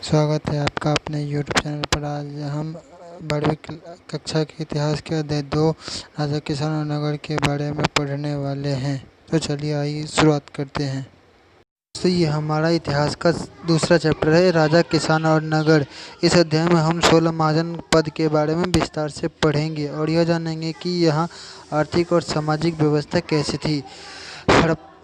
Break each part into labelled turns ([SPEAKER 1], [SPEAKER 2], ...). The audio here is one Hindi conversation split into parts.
[SPEAKER 1] स्वागत है आपका अपने यूट्यूब चैनल पर। आज हम 12वीं कक्षा के इतिहास के अध्याय 2 राजा किसान और नगर के बारे में पढ़ने वाले हैं। तो चलिए आइए शुरुआत करते हैं। तो ये हमारा इतिहास का दूसरा चैप्टर है, राजा किसान और नगर। इस अध्याय में हम 16 महाजन पद के बारे में विस्तार से पढ़ेंगे और यह जानेंगे कि यहाँ आर्थिक और सामाजिक व्यवस्था कैसी थी।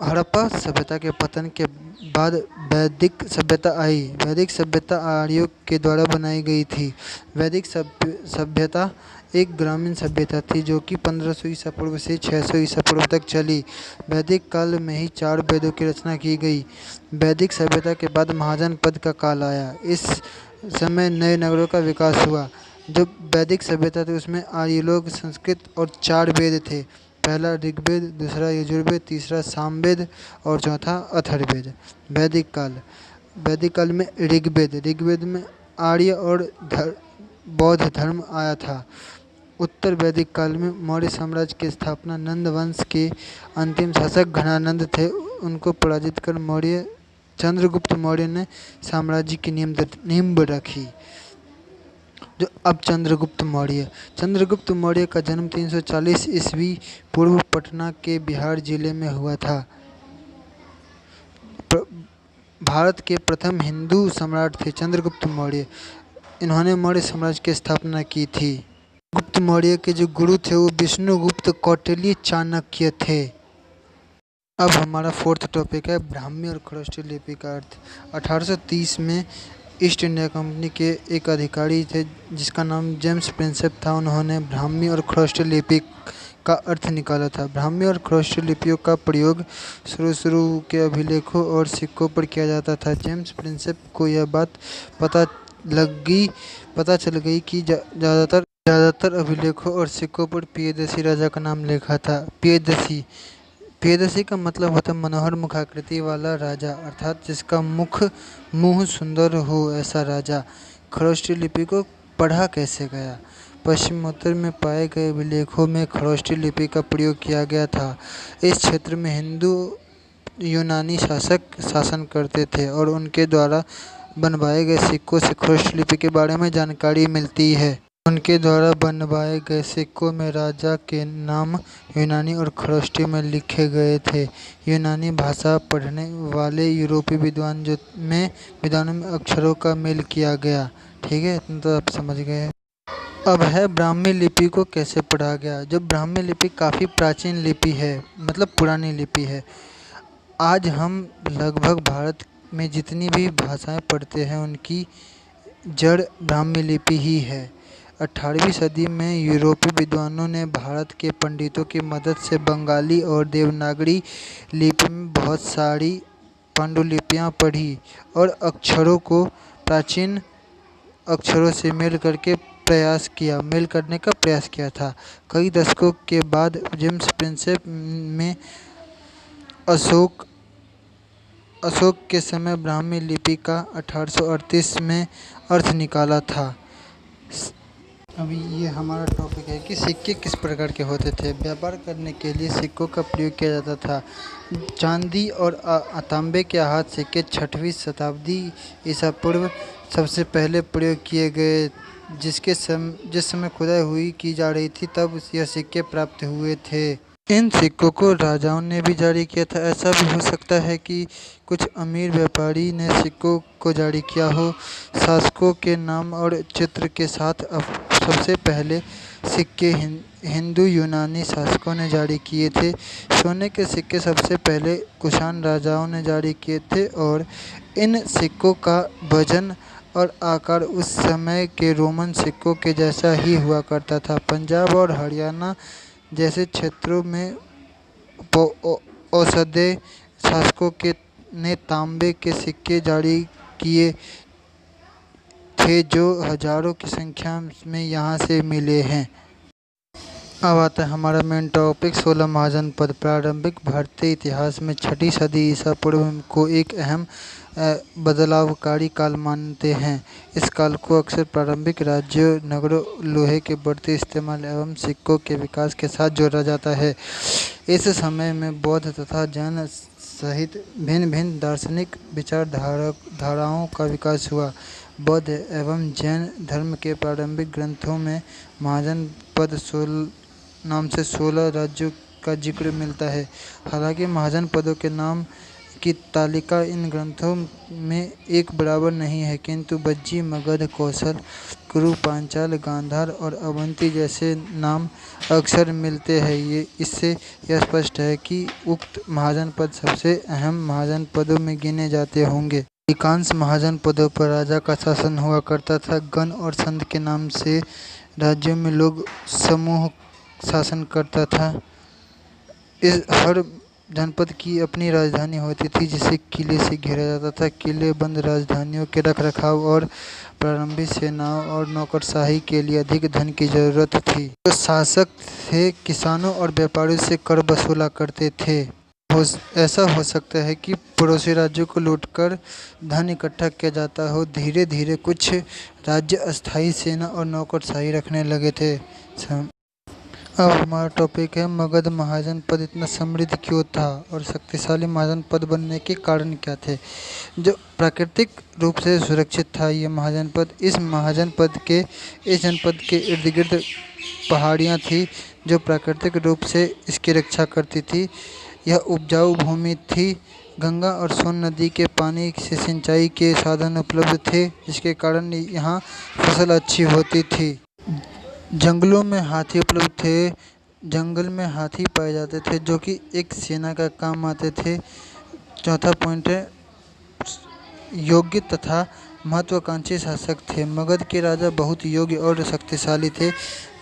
[SPEAKER 1] हड़प्पा सभ्यता के पतन के बाद वैदिक सभ्यता आई। वैदिक सभ्यता आर्यों के द्वारा बनाई गई थी। वैदिक सभ्यता एक ग्रामीण सभ्यता थी जो कि 1500 ईसा पूर्व से 600 ईसा पूर्व तक चली। वैदिक काल में ही 4 वेदों की रचना की गई। वैदिक सभ्यता के बाद महाजन पद का काल आया। इस समय नए नगरों का विकास हुआ। जो वैदिक सभ्यता थी उसमें आर्य लोग, संस्कृत और 4 वेद थे। पहला ऋग्वेद, दूसरा यजुर्वेद, तीसरा सामवेद और चौथा अथर्ववेद। वैदिक काल में ऋग्वेद में आर्य और बौद्ध धर्म आया था। उत्तर वैदिक काल में मौर्य साम्राज्य की स्थापना नंद वंश के अंतिम शासक घनानंद थे। उनको पराजित कर चंद्रगुप्त मौर्य ने साम्राज्य की नींव रखी। जो अब चंद्रगुप्त मौर्य का जन्म 340 ईस्वी पूर्व पटना के बिहार जिले में हुआ था। भारत के प्रथम हिंदू सम्राट थे चंद्रगुप्त मौर्य। इन्होंने मौर्य साम्राज्य की स्थापना की थी। गुप्त मौर्य के जो गुरु थे वो विष्णुगुप्त कौटिल्य चाणक्य थे। अब हमारा फोर्थ टॉपिक है ब्राह्मी और खरोष्ठी लिपि का अर्थ। 1830 में ईस्ट इंडिया कंपनी के एक अधिकारी थे जिसका नाम जेम्स प्रिंसेप था। उन्होंने ब्राह्मी और खरोष्ठी लिपि का अर्थ निकाला था। ब्राह्मी और खरोष्ठी लिपियों का प्रयोग शुरू के अभिलेखों और सिक्कों पर किया जाता था। जेम्स प्रिंसेप को यह बात पता चल गई कि ज़्यादातर अभिलेखों और सिक्कों पर प्रियदर्शी राजा का नाम लिखा था। प्रियदर्शी का मतलब होता है मनोहर मुखाकृति वाला राजा, अर्थात जिसका मुंह सुंदर हो ऐसा राजा। खरोष्ठी लिपि को पढ़ा कैसे गया? पश्चिमोत्तर में पाए गए अभिलेखों में खरोष्ठी लिपि का प्रयोग किया गया था। इस क्षेत्र में हिंदू यूनानी शासक शासन करते थे और उनके द्वारा बनवाए गए सिक्कों से खरोष्ठी लिपि के बारे में जानकारी मिलती है। उनके द्वारा बनवाए गए सिक्कों में राजा के नाम यूनानी और खरोष्ठी में लिखे गए थे। यूनानी भाषा पढ़ने वाले यूरोपीय विद्वानों में अक्षरों का मेल किया गया। ठीक है, इतना तो आप समझ गए। अब है ब्राह्मी लिपि को कैसे पढ़ा गया। जो ब्राह्मी लिपि काफ़ी प्राचीन लिपि है, मतलब पुरानी लिपि है। आज हम लगभग भारत में जितनी भी भाषाएं पढ़ते हैं उनकी जड़ ब्राह्मी लिपि ही है। 18वीं सदी में यूरोपीय विद्वानों ने भारत के पंडितों की मदद से बंगाली और देवनागरी लिपि में बहुत सारी पांडुलिपियाँ पढ़ी और अक्षरों को प्राचीन अक्षरों से मेल करने का प्रयास किया था। कई दशकों के बाद जेम्स प्रिंसेप में अशोक के समय ब्राह्मी लिपि का 1838 में अर्थ निकाला था। अभी ये हमारा टॉपिक है कि सिक्के किस प्रकार के होते थे। व्यापार करने के लिए सिक्कों का प्रयोग किया जाता था। चांदी और तांबे के आहत सिक्के 6वीं शताब्दी ईसा पूर्व सबसे पहले प्रयोग किए गए। जिस समय खुदाई हुई की जा रही थी तब यह सिक्के प्राप्त हुए थे। इन सिक्कों को राजाओं ने भी जारी किया था। ऐसा भी हो सकता है कि कुछ अमीर व्यापारी ने सिक्कों को जारी किया हो। शासकों के नाम और चित्र के साथ सबसे पहले सिक्के हिंदू यूनानी शासकों ने जारी किए थे। सोने के सिक्के सबसे पहले कुषाण राजाओं ने जारी किए थे और इन सिक्कों का वजन और आकार उस समय के रोमन सिक्कों के जैसा ही हुआ करता था। पंजाब और हरियाणा जैसे क्षेत्रों में औषधीय शासकों ने तांबे के सिक्के जारी किए थे जो हजारों की संख्या में यहाँ से मिले हैं। अब आता है हमारा मेन टॉपिक 16 महाजन पद। प्रारंभिक भारतीय इतिहास में 6वीं सदी ईसा पूर्व को एक अहम बदलावकारी काल मानते हैं। इस काल को अक्सर प्रारंभिक राज्यों, नगरों, लोहे के बढ़ते इस्तेमाल एवं सिक्कों के विकास के साथ जोड़ा जाता है। इस समय में बौद्ध तथा जैन सहित भिन्न भिन्न दार्शनिक विचारधाराओं का विकास हुआ। बौद्ध एवं जैन धर्म के प्रारंभिक ग्रंथों में महाजनपद नाम से 16 राज्यों का जिक्र मिलता है। हालांकि महाजनपदों के नाम की तालिका इन ग्रंथों में एक बराबर नहीं है, किंतु बज्जी, मगध, कौशल, कुरु, पांचाल, गांधार और अवंती जैसे नाम अक्सर मिलते हैं। इससे यह स्पष्ट है कि उक्त महाजनपद सबसे अहम महाजनपदों में गिने जाते होंगे। अधिकांश महाजनपदों पर राजा का शासन हुआ करता था। गण और संध के नाम से राज्यों में लोग समूह शासन करता था। इस हर जनपद की अपनी राजधानी होती थी, जिसे किले से घेरा जाता था। किलेबंद राजधानियों के रखरखाव और प्रारंभिक सेनाओं और नौकरशाही के लिए अधिक धन की जरूरत थी। जो शासक थे किसानों और व्यापारियों से कर वसूला करते थे। ऐसा हो सकता है कि पड़ोसी राज्यों को लूटकर धन इकट्ठा किया जाता हो। धीरे धीरे कुछ राज्य अस्थायी सेना और नौकरशाही रखने लगे थे। अब हमारा टॉपिक है मगध महाजनपद इतना समृद्ध क्यों था और शक्तिशाली महाजनपद बनने के कारण क्या थे। जो प्राकृतिक रूप से सुरक्षित था ये महाजनपद। इस जनपद के इर्द गिर्द पहाड़ियाँ थी जो प्राकृतिक रूप से इसकी रक्षा करती थी। यह उपजाऊ भूमि थी। गंगा और सोन नदी के पानी से सिंचाई के साधन उपलब्ध थे, जिसके कारण यहाँ फसल अच्छी होती थी। जंगलों में हाथी उपलब्ध थे। जंगल में हाथी पाए जाते थे जो कि एक सेना का काम आते थे। चौथा पॉइंट है योग्य तथा महत्वाकांक्षी शासक थे। मगध के राजा बहुत योग्य और शक्तिशाली थे।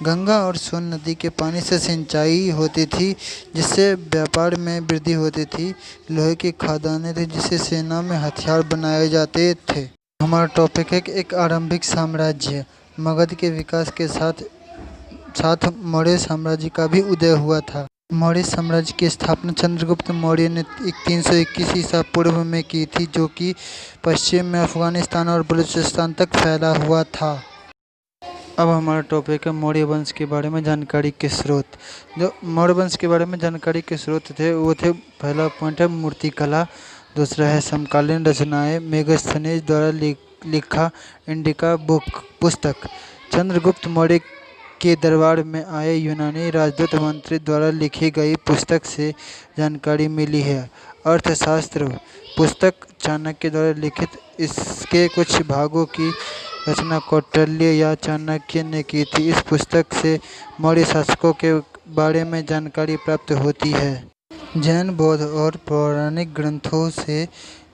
[SPEAKER 1] गंगा और सोन नदी के पानी से सिंचाई होती थी, जिससे व्यापार में वृद्धि होती थी। लोहे की खदानें थी, जिससे सेना में हथियार बनाए जाते थे। हमारा टॉपिक है कि एक आरंभिक साम्राज्य। मगध के विकास के साथ मौर्य साम्राज्य का भी उदय हुआ था। मौर्य साम्राज्य की स्थापना चंद्रगुप्त मौर्य ने 321 ईसा पूर्व में की थी, जो कि पश्चिम में अफगानिस्तान और बलूचिस्तान तक फैला हुआ था। अब हमारा टॉपिक है मौर्य वंश के बारे में जानकारी के स्रोत। जो मौर्य वंश के बारे में जानकारी के स्रोत थे वो थे, पहला पॉइंट है मूर्तिकला, दूसरा है समकालीन रचनाएं, मेगस्थनीज द्वारा लिखा इंडिका पुस्तक, चंद्रगुप्त मौर्य के दरबार में आए यूनानी राजदूत मंत्री द्वारा लिखी गई पुस्तक से जानकारी मिली है। अर्थशास्त्र पुस्तक चाणक्य द्वारा लिखित, इसके कुछ भागों की रचना कौटिल्य या चाणक्य ने की थी। इस पुस्तक से मौर्य शासकों के बारे में जानकारी प्राप्त होती है। जैन, बौद्ध और पौराणिक ग्रंथों से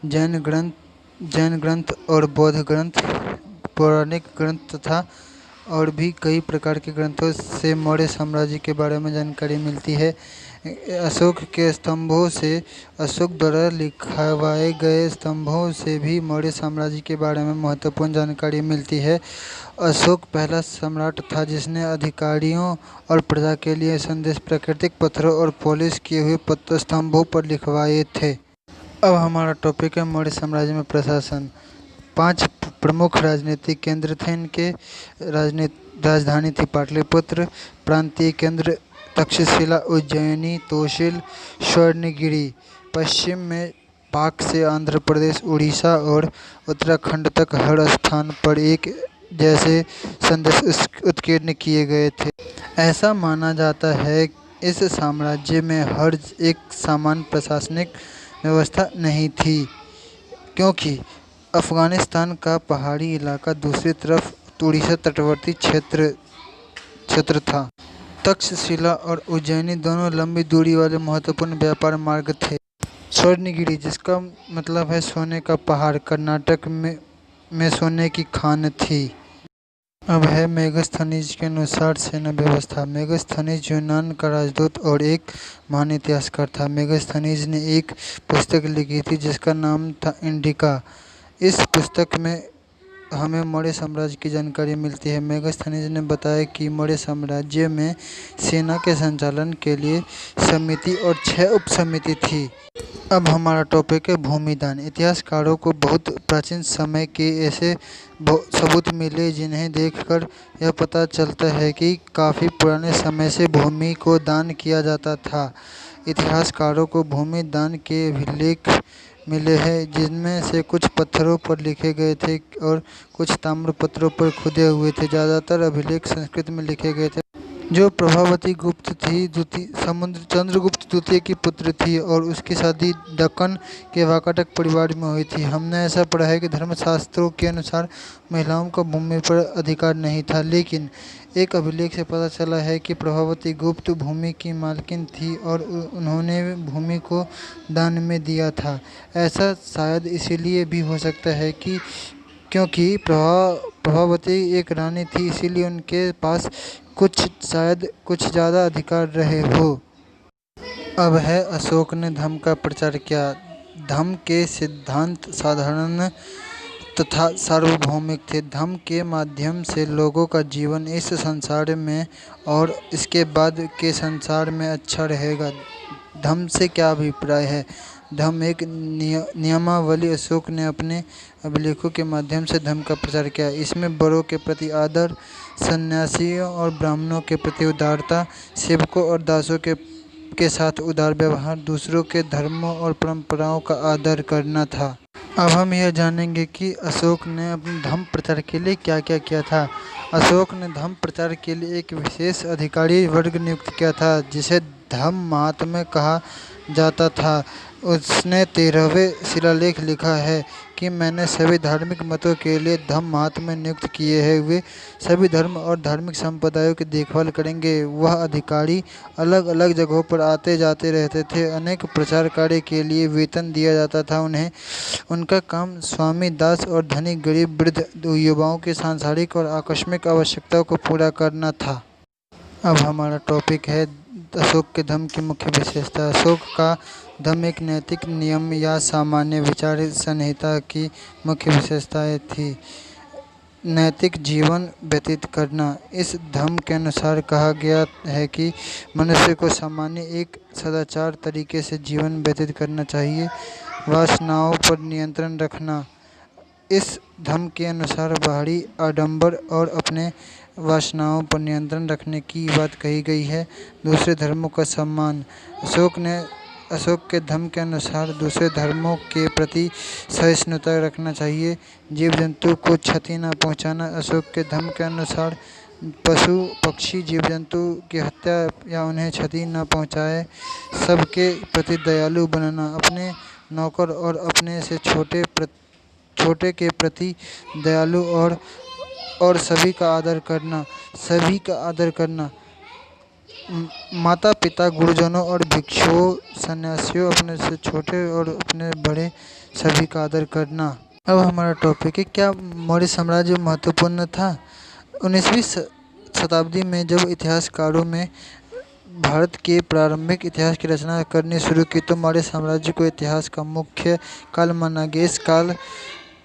[SPEAKER 1] जैन ग्रंथ और बौद्ध ग्रंथ, पौराणिक ग्रंथ तथा और भी कई प्रकार के ग्रंथों से मौर्य साम्राज्य के बारे में जानकारी मिलती है। अशोक के स्तंभों से, अशोक द्वारा लिखवाए गए स्तंभों से भी मौर्य साम्राज्य के बारे में महत्वपूर्ण जानकारी मिलती है। अशोक पहला सम्राट था जिसने अधिकारियों और प्रजा के लिए संदेश प्राकृतिक पत्थरों और पॉलिश किए हुए स्तंभों पर लिखवाए थे। अब हमारा टॉपिक है मौर्य साम्राज्य में प्रशासन। 5 प्रमुख राजनीतिक केंद्र थे इनके। राजधानी थी पाटलिपुत्र, प्रांतीय केंद्र तक्षशिला, उज्जैनी, तोशिल, स्वर्णगिरी। पश्चिम में पाक से आंध्र प्रदेश, उड़ीसा और उत्तराखंड तक हर स्थान पर एक जैसे संदेश उत्कीर्ण किए गए थे। ऐसा माना जाता है इस साम्राज्य में हर एक समान प्रशासनिक व्यवस्था नहीं थी, क्योंकि अफगानिस्तान का पहाड़ी इलाका, दूसरी तरफ उड़ीसा तटवर्ती क्षेत्र था। तक्षशिला और उज्जैनी दोनों लंबी दूरी वाले महत्वपूर्ण व्यापार मार्ग थे। स्वर्णगिरी, जिसका मतलब है सोने का पहाड़, कर्नाटक में सोने की खान थी। अब है मेगस्थनीज के अनुसार सेना व्यवस्था। मेगस्थनीज यूनान का राजदूत और एक महान इतिहासकार था। मेगस्थनीज ने एक पुस्तक लिखी थी जिसका नाम था इंडिका। इस पुस्तक में हमें मौर्य साम्राज्य की जानकारी मिलती है। मेगस्थनीज ने बताया कि मौर्य साम्राज्य में सेना के संचालन के लिए समिति और 6 उप समिति थी। अब हमारा टॉपिक है भूमिदान। इतिहासकारों को बहुत प्राचीन समय के ऐसे सबूत मिले जिन्हें देखकर यह पता चलता है कि काफ़ी पुराने समय से भूमि को दान किया जाता था। इतिहासकारों को भूमि दान के अभिलेख मिले हैं, जिनमें से कुछ पत्थरों पर लिखे गए थे और कुछ ताम्र पत्रों पर खुदे हुए थे। ज़्यादातर अभिलेख संस्कृत में लिखे गए थे। जो प्रभावती गुप्त थी द्वितीय चंद्रगुप्त द्वितीय की पुत्री थी और उसकी शादी दक्कन के वाकाटक परिवार में हुई थी। हमने ऐसा पढ़ा है कि धर्मशास्त्रों के अनुसार महिलाओं का भूमि पर अधिकार नहीं था, लेकिन एक अभिलेख से पता चला है कि प्रभावती गुप्त भूमि की मालकिन थी और उन्होंने भूमि को दान में दिया था। ऐसा शायद इसलिए भी हो सकता है कि क्योंकि प्रभावती एक रानी थी, इसीलिए उनके पास शायद कुछ ज़्यादा अधिकार रहे हो। अब है अशोक ने धम्म का प्रचार किया। धम्म के सिद्धांत साधारण तथा सार्वभौमिक थे। धम्म के माध्यम से लोगों का जीवन इस संसार में और इसके बाद के संसार में अच्छा रहेगा। धम्म से क्या अभिप्राय है? धम्म एक नियमावली। अशोक ने अपने अभिलेखों के माध्यम से धम्म का प्रचार किया। इसमें बड़ों के प्रति आदर, सन्यासियों और ब्राह्मणों के प्रति उदारता, सेवकों और दासों के साथ उदार व्यवहार, दूसरों के धर्मों और परंपराओं का आदर करना था। अब हम यह जानेंगे कि अशोक ने अपने धम्म प्रचार के लिए क्या क्या किया था। अशोक ने धम्म प्रचार के लिए एक विशेष अधिकारी वर्ग नियुक्त किया था, जिसे धम्म महात्म्य कहा जाता था। उसने 13वें शिलालेख लिखा है कि मैंने सभी धार्मिक मतों के लिए धम्म महात्म्य नियुक्त किए हैं। वे सभी धर्म और धार्मिक संप्रदायों की देखभाल करेंगे। वह अधिकारी अलग अलग जगहों पर आते जाते रहते थे। अनेक प्रचार कार्य के लिए वेतन दिया जाता था उन्हें। उनका काम स्वामी, दास और धनी, गरीब, वृद्ध, युवाओं की सांसारिक और आकस्मिक आवश्यकताओं को पूरा करना था। अब हमारा टॉपिक है अशोक के धम्म की मुख्य विशेषता। अशोक का धम्म एक नैतिक नियम या सामान्य विचार संहिता की मुख्य विशेषताएं थी। नैतिक जीवन व्यतीत करना। इस धम्म के अनुसार कहा गया है कि मनुष्य को सामान्य एक सदाचार तरीके से जीवन व्यतीत करना चाहिए। वासनाओं पर नियंत्रण रखना। इस धम्म के अनुसार बाहरी आडंबर और अपने वासनाओं पर नियंत्रण रखने की बात कही गई है। दूसरे धर्मों का सम्मान। अशोक के धम्म के अनुसार दूसरे धर्मों के प्रति सहिष्णुता रखना चाहिए। जीव जंतु को क्षति न पहुंचाना। अशोक के धम्म के अनुसार पशु पक्षी जीव जंतु की हत्या या उन्हें क्षति न पहुंचाए। सबके प्रति दयालु बनना। अपने नौकर और अपने से छोटे के प्रति दयालु और सभी का आदर करना। माता पिता, गुरुजनों और भिक्षुओं, सन्यासियों, अपने से छोटे और अपने बड़े सभी का आदर करना। अब हमारा टॉपिक है, क्या मौर्य साम्राज्य महत्वपूर्ण था? 19वीं शताब्दी में जब इतिहासकारों में भारत के प्रारंभिक इतिहास की रचना करनी शुरू की तो मौर्य साम्राज्य को इतिहास का मुख्य काल माना गया।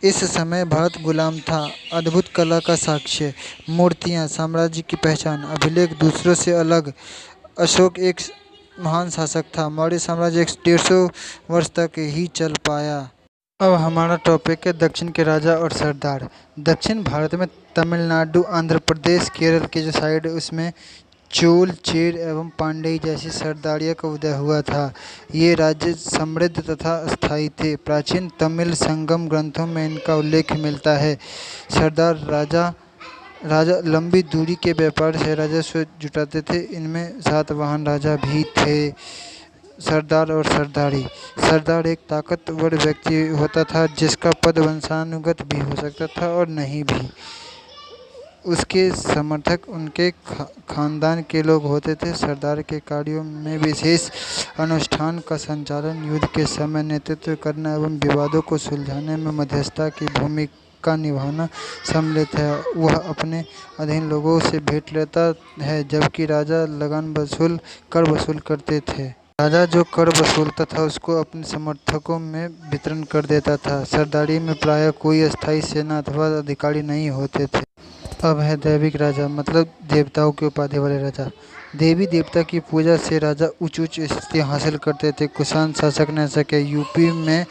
[SPEAKER 1] इस समय भारत गुलाम था। अद्भुत कला का साक्ष्य। मूर्तियाँ, साम्राज्य की पहचान, अभिलेख दूसरों से अलग। अशोक एक महान शासक था। मौर्य साम्राज्य 150 वर्ष तक ही चल पाया। अब हमारा टॉपिक है दक्षिण के राजा और सरदार। दक्षिण भारत में तमिलनाडु, आंध्र प्रदेश, केरल के जो साइड उसमें चोल, चेर एवं पांड्य जैसी सरदारियों का उदय हुआ था। ये राज्य समृद्ध तथा स्थायी थे। प्राचीन तमिल संगम ग्रंथों में इनका उल्लेख मिलता है। सरदार राजा लंबी दूरी के व्यापार से राजस्व जुटाते थे। इनमें सातवाहन राजा भी थे। सरदार और सरदारी। सरदार एक ताकतवर व्यक्ति होता था जिसका पद वंशानुगत भी हो सकता था और नहीं भी। उसके समर्थक उनके खानदान के लोग होते थे। सरदार के कार्यों में विशेष अनुष्ठान का संचालन, युद्ध के समय नेतृत्व करना एवं विवादों को सुलझाने में मध्यस्थता की भूमिका निभाना सम्मिलित है। वह अपने अधीन लोगों से भेंट लेता है, जबकि राजा कर वसूल करते थे। राजा जो कर वसूलता था उसको अपने समर्थकों में वितरण कर देता था। सरदारी में प्रायः कोई अस्थायी सेना अथवा अधिकारी नहीं होते थे। अब है दैविक राजा, मतलब देवताओं की उपाधि वाले राजा। देवी देवता की पूजा से राजा उच्च स्थिति हासिल करते थे। कुषाण शासक ने ऐसा किया। यूपी में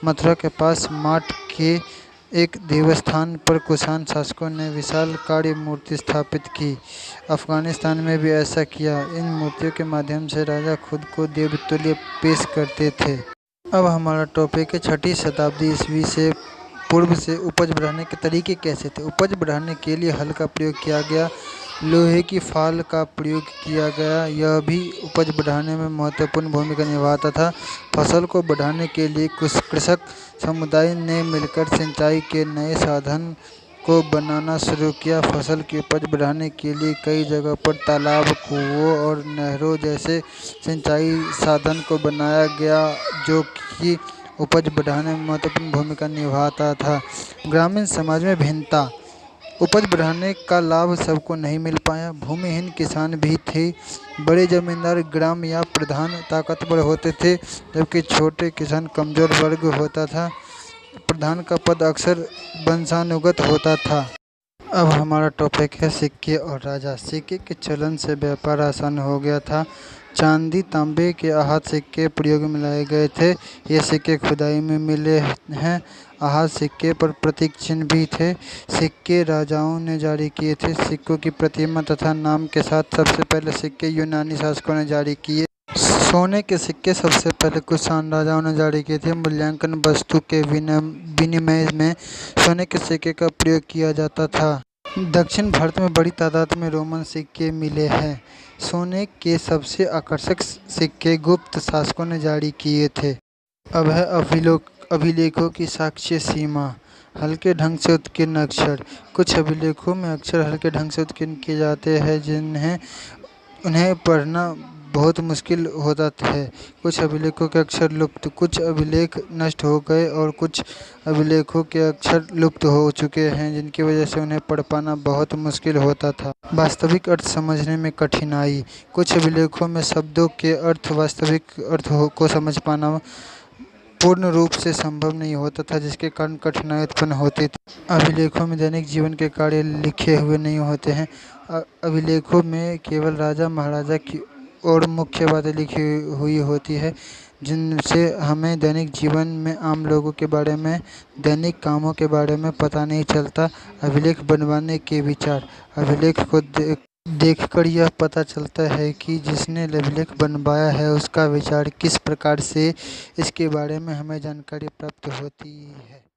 [SPEAKER 1] मथुरा के पास माट के एक देवस्थान पर कुषाण शासकों ने विशालकाय मूर्ति स्थापित की। अफगानिस्तान में भी ऐसा किया। इन मूर्तियों के माध्यम से राजा खुद को देवतुल्य पेश करते थे। अब हमारा टॉपिक है 6ठी शताब्दी ईस्वी से पूर्व से उपज बढ़ाने के तरीके कैसे थे। उपज बढ़ाने के लिए हल का प्रयोग किया गया, लोहे की फाल का प्रयोग किया गया, यह भी उपज बढ़ाने में महत्वपूर्ण भूमिका निभाता था। फसल को बढ़ाने के लिए कुछ कृषक समुदाय ने मिलकर सिंचाई के नए साधन को बनाना शुरू किया। फसल की उपज बढ़ाने के लिए कई जगह पर तालाब, कुओं और नहरों जैसे सिंचाई साधन को बनाया गया, जो कि उपज बढ़ाने में महत्वपूर्ण भूमिका निभाता था। ग्रामीण समाज में भिन्नता। उपज बढ़ाने का लाभ सबको नहीं मिल पाया। भूमिहीन किसान भी थे। बड़े जमींदार, ग्राम या प्रधान ताकतवर होते थे, जबकि छोटे किसान कमजोर वर्ग होता था। प्रधान का पद अक्सर वंशानुगत होता था। अब हमारा टॉपिक है सिक्के और राजा। सिक्के के चलन से व्यापार आसान हो गया था। चांदी, तांबे के आहत सिक्के प्रयोग में लाए गए थे। ये सिक्के खुदाई में मिले हैं। आहत सिक्के पर प्रतीक चिन्ह भी थे। सिक्के राजाओं ने जारी किए थे। सिक्कों की प्रतिमा तथा नाम के साथ सबसे पहले सिक्के यूनानी शासकों ने जारी किए। सोने के सिक्के सबसे पहले कुषाण राजाओं ने जारी किए थे। मूल्यांकन वस्तु के विनिमय में सोने के सिक्के का प्रयोग किया जाता था। दक्षिण भारत में बड़ी तादाद में रोमन सिक्के मिले हैं। सोने के सबसे आकर्षक सिक्के गुप्त शासकों ने जारी किए थे। अब है अभिलेखों की साक्ष्य सीमा। हल्के ढंग से उत्कीर्ण अक्षर। कुछ अभिलेखों में अक्षर हल्के ढंग से उत्कीर्ण किए जाते हैं, उन्हें पढ़ना बहुत मुश्किल होता है। कुछ अभिलेखों के अक्षर लुप्त, कुछ अभिलेख नष्ट हो गए और कुछ अभिलेखों के अक्षर लुप्त हो चुके हैं, जिनकी वजह से उन्हें पढ़ पाना बहुत मुश्किल होता था। वास्तविक अर्थ समझने में कठिनाई। कुछ अभिलेखों में शब्दों के अर्थ वास्तविक अर्थ को समझ पाना पूर्ण रूप से संभव नहीं होता था, जिसके कारण कठिनाई उत्पन्न होती थी। अभिलेखों में दैनिक जीवन के कार्य लिखे हुए नहीं होते हैं। अभिलेखों में केवल राजा महाराजा की और मुख्य बातें लिखी हुई होती है, जिनसे हमें दैनिक जीवन में आम लोगों के बारे में, दैनिक कामों के बारे में पता नहीं चलता। अभिलेख बनवाने के विचार। अभिलेख को देखकर यह पता चलता है कि जिसने अभिलेख बनवाया है उसका विचार किस प्रकार से, इसके बारे में हमें जानकारी प्राप्त होती है।